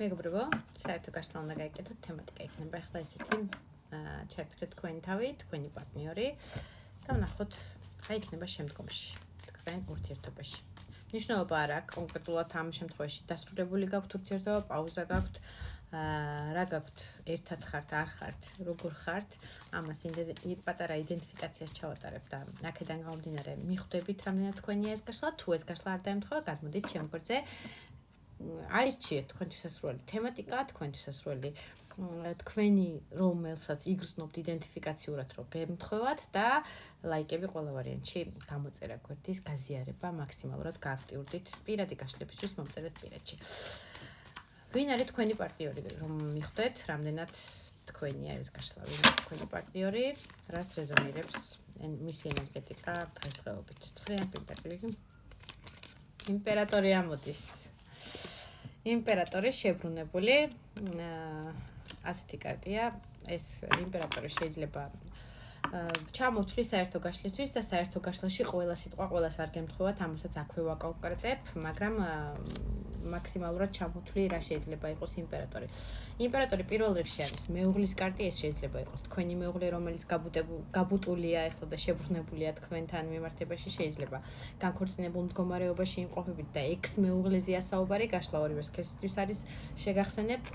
მეგობრებო, საერთო გაშლა უნდა გაიგეთოთ თემატიკა იქნება ახლა ესეთი ჩაიფიქრეთ თქვენი თავი, თქვენი პარტნიორი და ვნახოთ რა იქნება შემდგომში თქვენ ურთიერთობაში. მნიშვნელობა არ აქვს კონკრეტულად ამ შემთხვევაში დასრულებული გაქვთ ურთიერთობა, პაუზა გაქვთ, რა გაქვთ, ერთად ხართ, არ ხართ, როგორ ხართ, ამას პატარა იდენტიფიკაციას ჩავატარებ და აქედან გამომდინარე მიხვდებით რამდენად თქვენია ეს გაშლა, თუ ეს გაშლა არ დაემთხვევა, გადმოდით ჩემ გვერდზე აირჩიეთ თქვენთვის ასრული თემატიკა, თქვენთვის ასრული თქვენი რომელსაც იგრძნობთ იდენტიფიკაციურად რომ გემთხვევათ და ლაიკები ყველა ვარიანტში გამოწერა გვერდის გაზიარება მაქსიმალურად გააქტიურდით პირადი გაშლებისთვის მომწერეთ პირადში. ვინ არის თქვენი პარტნიორი რომ მიხვდეთ რამდენად თქვენია ეს გაშლა, ვინ არის თქვენი პარტნიორი, რას რეზონირებს მისი ენერგეტიკა დღესდღეობით. ცხრიან პენტაკლი. იმპერატორი ამოდის. იმპერატორი შებრუნებული, ასეთი კარტია, ეს იმპერატორი შეიძლება ჩამოვთვლის საერთო გაშლისთვის და საერთო გაშლაში ყველა სიტყვა ყველას არ გემთხვევათ, ამასაც აქვე ვაკონკრეტებ, მაგრამ მაქსიმალურად ჩამოვთვლი რა შეიძლება იყოს იმპერატორი. იმპერატორი პირველ რიგში არის მეუღლის კარტი, ეს შეიძლება იყოს თქვენი მეუღლე, რომელიც გაბუტულია ეხლა და შებრუნებულია თქვენთან მიმართებაში, შეიძლება განქორწინებულ მდგომარეობაში იმყოფებით და ექს-მეუღლეზეა საუბარი, გაშლა ორივე სქესისთვის არის შეგახსენებთ.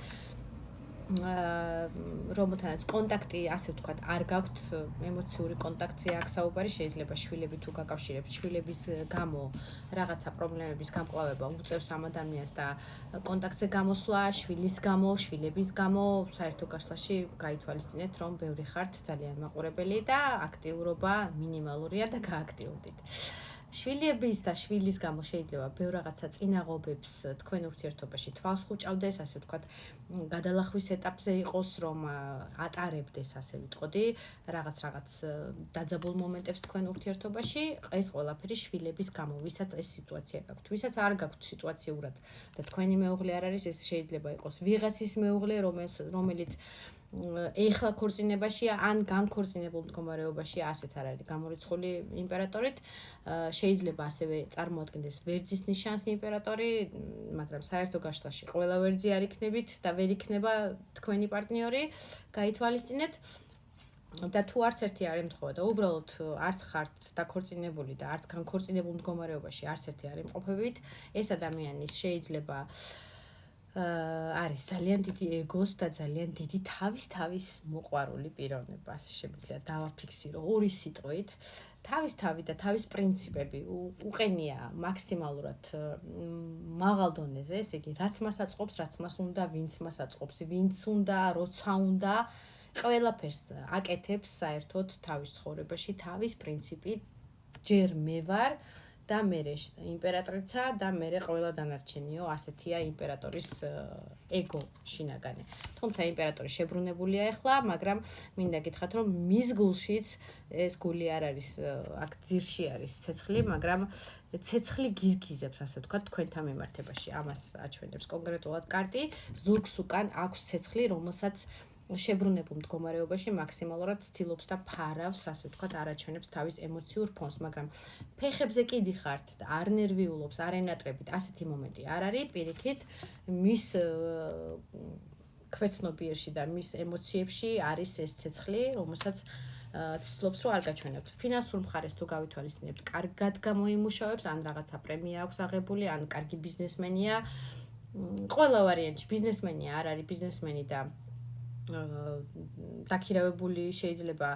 რომელთანაც კონტაქტი, ასე ვთქვათ, არ გაქვთ, ემოციური კონტაქტია აქვს საუბარი, შეიძლება შვილები თუ გაკავშირებთ, შვილების გამო რაღაცა პრობლემების გამკლავება უწევს ამ ადამიანს და კონტაქტზე გამოსვლა, შვილის გამო, შვილების გამო, საერთო გაშლაში გაითვალისწინეთ, რომ ბევრი ხართ ძალიან მაყურებელი და აქტიურობა მინიმალურია და გააქტიურდით. შვილების და შვილის გამო შეიძლება ბევრ რაღაცა წინაღობებს თქვენ ურთიერთობაში თვალს ხუჭავდეს, ასე ვთქვათ, გადალახვის ეტაპზე იყოს, რომ ატარებდეს, ასე ვიტყოდი, რაღაც დაძაბულ მომენტებს თქვენ ურთიერთობაში, ეს ყველაფერი შვილების გამო, ვისაც ეს სიტუაცია გაქვთ, ვისაც არ გაქვთ სიტუაციურად და თქვენი მეუღლე არ არის, ეს შეიძლება იყოს ვიღაცის მეუღლე, რომელიც ეხლა ქორწინებაშია ან განქორწინებულ მდგომარეობაშია, ასეც არ არის გამორიცხული იმპერატორით, შეიძლება ასევე წარმოადგენდეს ვერძის ნიშანს იმპერატორი, მაგრამ საერთო გაშლაში ყველა ვერძი არ იქნებით და ვერ იქნება თქვენი პარტნიორი, გაითვალისწინეთ. და თუ არც ერთი არ ემთხვევა და უბრალოდ არც ხართ დაქორწინებული და არც განქორწინებულ მდგომარეობაში არც ერთი არ იმყოფებით, ეს ადამიანი შეიძლება არის ძალიან დიდი ეგოს და ძალიან დიდი თავის მოყვარული პიროვნება, ასე შემიძლია დავაფიქსირო ორი სიტყვით. თავის თავი და თავის პრინციპები უყენია მაქსიმალურად მაღალ დონეზე, ესე იგი, რაც მას აწყობს, რაც მას უნდა, ვინც მას აწყობს, ვინც უნდა, როცა უნდა, ყველაფერს აკეთებს საერთოდ თავის ცხოვრებაში, თავის პრინციპით, ჯერ მე ვარ და მე იმპერატრიცა და მე ყველა დანარჩენიო, ასეთია იმპერატორის ეგო შინაგანი. თუმცა იმპერატორი შებრუნებულია ახლა, მაგრამ მინდა გითხრათ, რომ მის გულშიც ეს გული არ არის, აქ ძირში არის ცეცხლი, მაგრამ ცეცხლი გიზგიზებს, ასე ვთქვათ, თქვენთან მიმართებაში. ამას აჩვენებს კონკრეტულად კარტი, ზურგს უკან აქვს ცეცხლი, რომელსაც შებრუნებულ მდგომარეობაში მაქსიმალურად ცდილობს და ფარავს, ასე ვთქვათ, არაჩვენებს თავის ემოციურ ფონს, მაგრამ ფეხებზე კი დიხართ და არ ნერვიულობს, არ ენატრებით, ასეთი მომენტი არ არის, პირიქით, მის ქვეცნობიერში და მის ემოციებში არის ეს ცეცხლი, რომელსაც ცდილობს, რომ არ გაჩვენებთ. ფინანსურ მხარეს თუ გავითვალისწინებთ, კარგად გამოიმუშავებს, ან რაღაცა პრემია აქვს აღებული, ან კარგი ბიზნესმენია. ყველა ვარიანტში ბიზნესმენია, არ არის ბიზნესმენი და დაქირავებული შეიძლება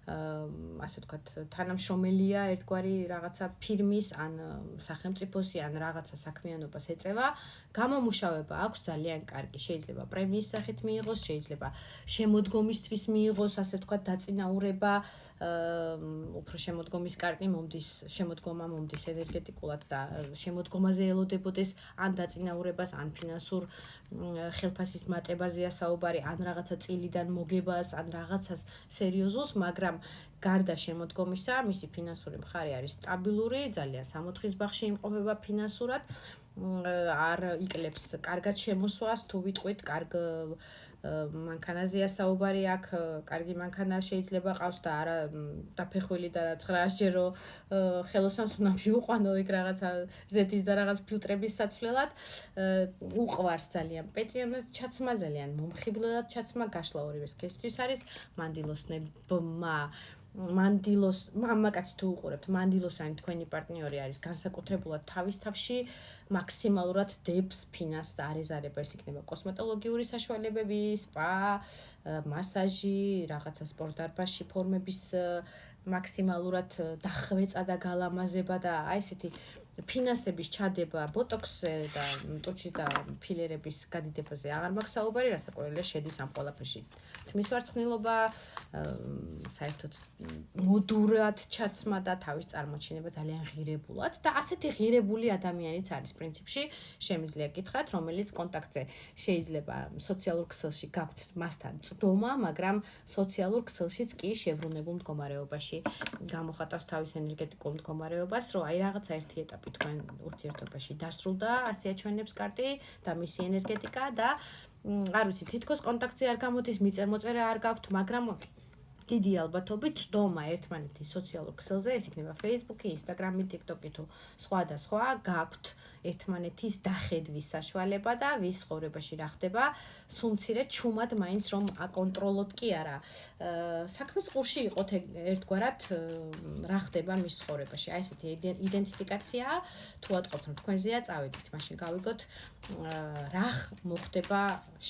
ასე ვთქვათ, თანამშრომელია ერთგვარი რაღაცა ფირმის ან სახელმწიფოსი ან რაღაცა საქმიანობას ეწევა, გამომუშავება აქვს ძალიან კარგი, შეიძლება პრემიის სახით მიიღოს, შეიძლება შემოდგომისთვის მიიღოს, ასე ვთქვათ, დაწინაურება, უფრო შემოდგომის კარტი მომდის, შემოდგომა მომდის ენერგეტიკულად და შემოდგომაზე ელოდებოდეს ან დაწინაურებას, ან ფინანსურ ხელფასის მატებაზეა საუბარი, ან რაღაცა წილიდან მოგებას, ან რაღაცას სერიოზულს, მაგრამ გარდა შემოდგომისა, მისი ფინანსური მხარე არის სტაბილური, ძალიან 60-ის ბაღში იმყოფება ფინანსურად არ იკლებს კარგად შემოსვას, თუ ვიტყვით კარგ მანქანაზეა საუბარი აქ, კარგი მანქანა შეიძლება ყავს და არა დაფეხვილი და რაც 900-ჯერო ხელოსნოს უნდა მიუყვანო იქ რაღაცა ზეთის და რაღაც ფილტრების საცვლელად. უყვარს ძალიან პეციანად ჩაცმა, ძალიან მომხიბლელად ჩაცმა, გაშლა ორივე სქესთვის არის, მანდილოსნებმა მანდილოს მამაკაცი თუ უყურებთ მანდილოსანი თქვენი პარტნიორი არის განსაკუთრებულად თავის თავში მაქსიმალურად დებს ფინანსს და არეზარება ეს იქნება კოსმეტოლოგიური საშუალებები, სპა, მასაჟი, რაღაცა სპორტდარბაზში ფორმების მაქსიმალურად დახვეწა და გალამაზება და აი ესეთი ფინანსების ჩადება ბოტოქსზე და ტუჩის და ფილერების გადიდებაზე აღარ მაქვს საუბარი, რასაკვირველია შედის ამ ყველაფერში. თმის ვარცხნილობა, საერთოდ მოდურად ჩაცმა და თავის წარმოჩინება ძალიან ღირებულად და ასეთი ღირებული ადამიანიც არის პრინციპში, შემიძლია გითხრათ, რომელიც კონტაქტზე შეიძლება სოციალურ ქსელში გაქვთ მასთან წვდომა, მაგრამ სოციალურ ქსელშიც კი შევრუნებულ მდგომარეობაში გამოხატავს თავის ენერგეტიკულ მდგომარეობას, რომ აი რაღაცა ერთი ეტაპი თქვენ ურთიერთობაში დასრულდა, ასე აჩვენებს კარტი და მისი ენერგეტიკა და არ ვიცი, თითქოს კონტაქტზე არ გამოდის, მიწერ-მოწერა არ გაქვთ, მაგრამ დიდი ალბათობით წვდომა ერთმანეთის სოციალურ ქსელზე, ეს იქნება Facebook-ი, Instagram-ი, TikTok-ი თუ სხვა და სხვა, გაქვთ ერთმანეთის დახედვის საშუალება და ვის ცხოვრებაში რა ხდება, სულ მცირე ჩუმად მაინც რომ აკონტროლოთ კი არა. საქმის ყურში იყოთ ერთგვარად რა ხდება მის ცხოვრებაში. აი ესეთი იდენტიფიკაცია თუ ატყობთ რომ თქვენზეა წავედით, მაშინ გავიგოთ რა მოხდება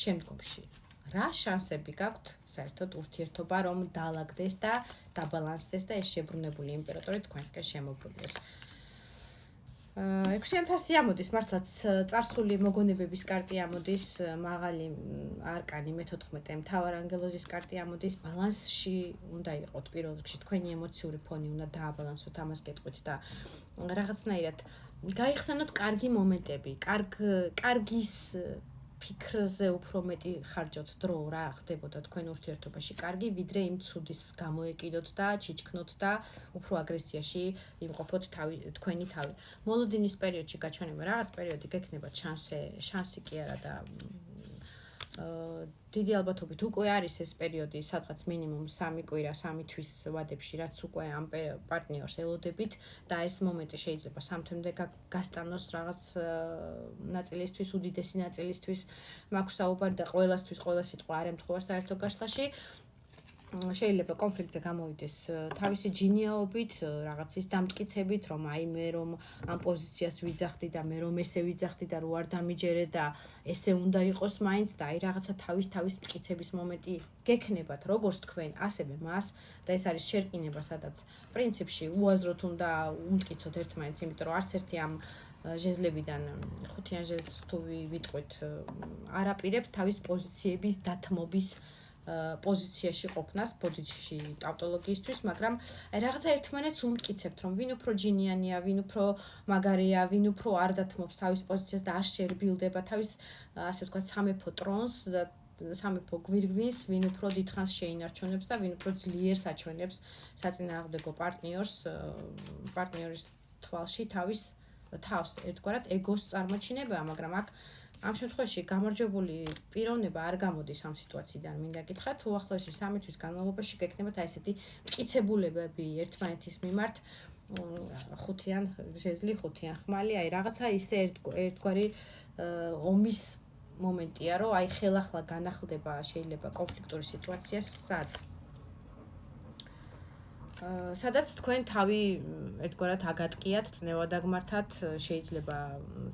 შემდგომში. რა შანსები გაქვთ საერთოდ ურთიერთობა რომ დაალაგდეს და დაბალანსდეს და ეს შებრუნებული იმპერატორი თქვენსკენ შემობრუნდეს. 60000 ამოდის, მართლაც წარსული მოგონებების კარტი ამოდის, მაღალი არკანი მე-14 მთავარანგელოზის კარტი ამოდის, ბალანსში უნდა იყოთ პირველ რიგში, თქვენი ემოციური ფონი უნდა დააბალანსოთ, ამას გეტყვით და რაღაცნაირად გაიხსენოთ კარგი მომენტები, კარგის ფიქრზე უფრო მეტი ხარჯოთ დრო რა ხდებოდა თქვენ ურთიერთობაში კარგი, ვიდრე იმ ცუდის გამოეკიდოთ და ჩიჩქნოთ და უფრო აგრესიაში იმყოფოთ თქვენი თავი. მოლოდინის პერიოდში გაჩვენება რაღაც პერიოდი გექნება შანსი კი არა და დიდი ალბათობით უკვე არის ეს პერიოდი, სადღაც მინიმუმ 3 კვირა, 3 თვის ვადებში, რაც უკვე ამ პარტნიორს ელოდებით და ეს მომენტი შეიძლება 3 თვემდე გასტანოს რაღაც ნაწილისთვის, უდიდესი ნაწილისთვის მაქვს საუბარი და ყველასთვის ყველა სიტყვა არ ემთხვევა საერთო გაშლაში. შეიძლება კონფლიქტზე გამოვიდეს თავისი ჯინიაობით, რაღაცის დამტკიცებით, რომ აი მე რომ ამ პოზიციას ვიძახდი და მე რომ ესე ვიძახდი და რო არ დამიჯერე და ესე უნდა იყოს მაინც და აი რაღაცა თავის მტკიცების მომენტი გექნებათ, როგორც თქვენ, ასევე მას და ეს არის შერკინება, სადაც პრინციპში უაზროდ უნდა უმტკიცოთ ერთმანეთს, იმიტომ რომ არც ერთი ამ ჟეზლებიდან ხუთიან ჟეზს თუ ვიტყვით არ აპირებს თავის პოზიციების დათმობის პოზიციაში ყოფნას ბოდიში ტავტოლოგიისთვის, მაგრამ რაღაცა ერთმანეთს უმტკიცებთ, რომ ვინ უფრო ჯინიანია, ვინ უფრო მაგარია, ვინ უფრო არ დათმობს თავის პოზიციას და არ შერბილდება თავის, ასე ვთქვათ, სამეფო ტრონს და სამეფო გვირგვინს, ვინ უფრო დიდხანს შეინარჩუნებს და ვინ უფრო ძლიერს აჩვენებს საწინააღმდეგო პარტნიორის თვალში თავს ერთგვარად ეგოს წარმოჩინებაა, მაგრამ აქ ამ შემთხვევაში გამარჯვებული პიროვნება არ გამოდის ამ სიტუაციიდან. მინდა გითხრათ, უახლოესი 3 თვის განმავლობაში გექნებათ აი ესეთი მტკიცებულებები ერთმანეთის მიმართ, ხუთიან ჟეზლი, ხუთიან ხმალი, აი რაღაცა ისე ერთგვარი ომის მომენტია, რომ აი ხელახლა განახლდება შეიძლება კონფლიქტური სიტუაცია სადაც თქვენ თავი ერთგვარად აგატკიათ, წნევა დაგმართათ, შეიძლება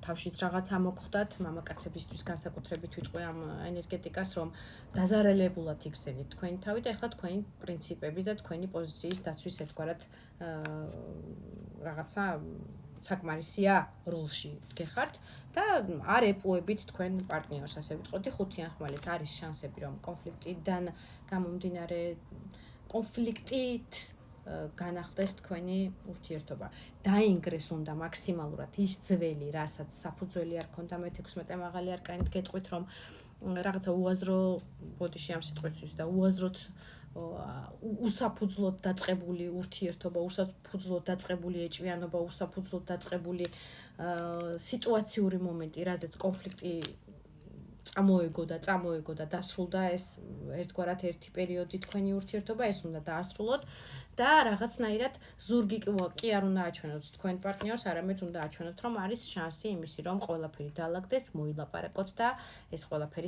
თავშიც რაღაცა მოხდათ, მამაკაცებისთვის განსაკუთრებით ვიტყვი ამ ენერგეტიკას, რომ დაზარალებულად იგრძენით თქვენი თავი და ეხლა თქვენი პრინციპების და თქვენი პოზიციის დაცვის ერთგვარად რაღაცა საკმარისია როლში გეხართ და არ ეპუებით თქვენ პარტნიორს, ასე ვიტყოდი, ხუთიან ხმალით არის შანსები, რომ კონფლიქტიდან გამომდინარე კონფლიქტით განახდეს თქვენი ურთიერთობა. დაინგრეს უნდა მაქსიმალურად ის ძველი, რასაც საფუძველი არ ქონდა მე-16 მაღალი არკანით გეტყვით, რომ რაღაცა უაზრო ბოდიში ამ სიტყვისთვის და უაზროდ უსაფუძვლოდ დაწყებული ურთიერთობა, უსაფუძვლოდ დაწყებული ეჭვიანობა, უსაფუძვლოდ დაწყებული სიტუაციური მომენტი, რაზეც კონფლიქტი წამოეგო და დასრულდა ეს ერთგვარად ერთი პერიოდი თქვენი ურთიერთობა, ეს უნდა დაასრულოთ და რაღაცნაირად ზურგი კი არ უნდა აჩვენოთ თქვენ პარტნიორს, არამედ უნდა აჩვენოთ, რომ არის შანსი იმისი, რომ ყველაფერი დაალაგდეს, მოილაპარაკოთ და ეს ყველაფერი